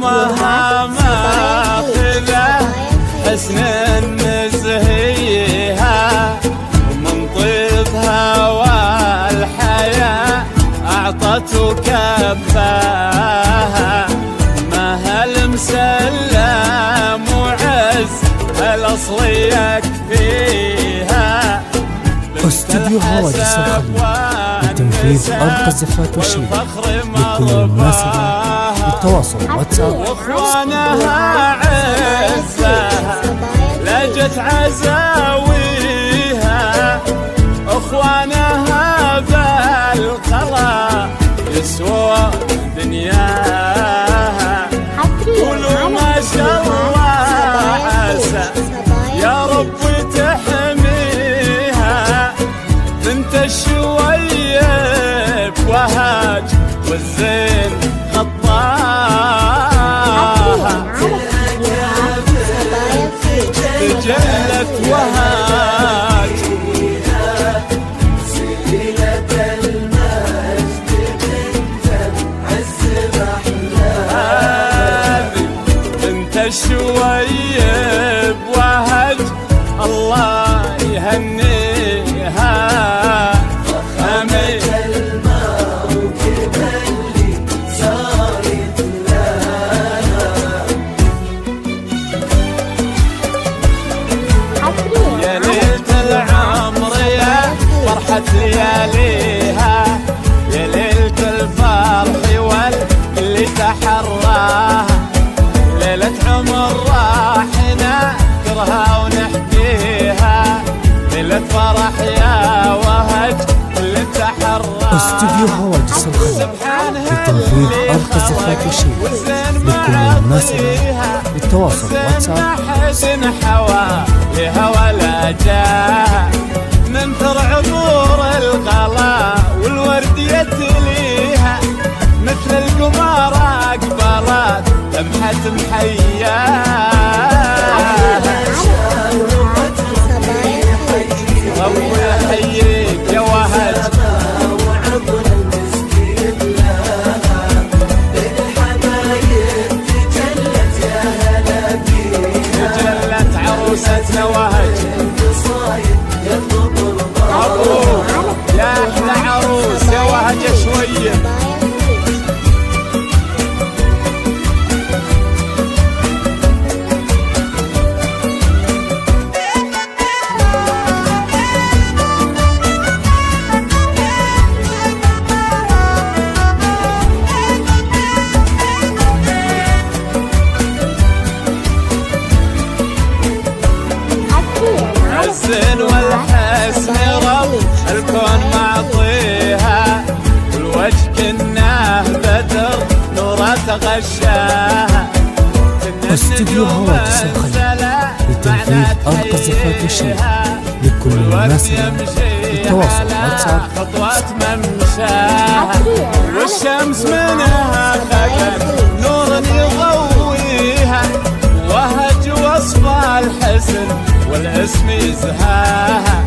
وها ماخذه حسن نزهيها، ومن طيبها والحياة أعطت وكفاها. ما هالمسلم وعز الأصل يكفيها. استوديو هواجس الخليج لتنفيذ أرقى الزفات والشيلة لكل المناسبات. للتواصل واتساب. واخوانها عزها لجت عزاويها، اخوانها بالقلا يسوى دنياها. قولوا ما شاء الله عسى يا رب تحميها، بنت الشويب وهاج والزين خطاها. تجلت وهاج سليلة المجد بنت عز الأحلام، بنت الشويب وهج الله يهنيها. فخامة الموكب اللي صارت لها. يا ليلة العمر يا فرحة لياليها، يا ليلة الفرح واللي تحراها. ليلة عمر راح نذكرها ونحكيها، ليلة فرح يا وهج اللي تحراها. استوديو هواجس الخليج لتنفيذ أرقى الزفات والشيلة لكل المناسبات. للتواصل واتساب. حسن حواليها ولا جاها، ننثر عبور الغلا والورد يتليها، مثل القمر اقبلت لمحة محياها. ربي يحييك يا وهج وعطر المسكين لها، بالحبايب تجلت يا هلا بيها. تجلت عروستنا وهج. القصايد يطلب مبروك يا احلى عروس يا وهج شويه. الزين والحسن رب الكون معطيها، والوجه كناه بدر نوره تغشاها. استوديو هواجس الخليج لتنفيذ أرقى الزفات والشيلة لكل المناسبات. للتواصل واتساب. خطوات ممشاها والشمس منها خجل نور يضويها، وهج وصف الحسن والاسم يزهاها.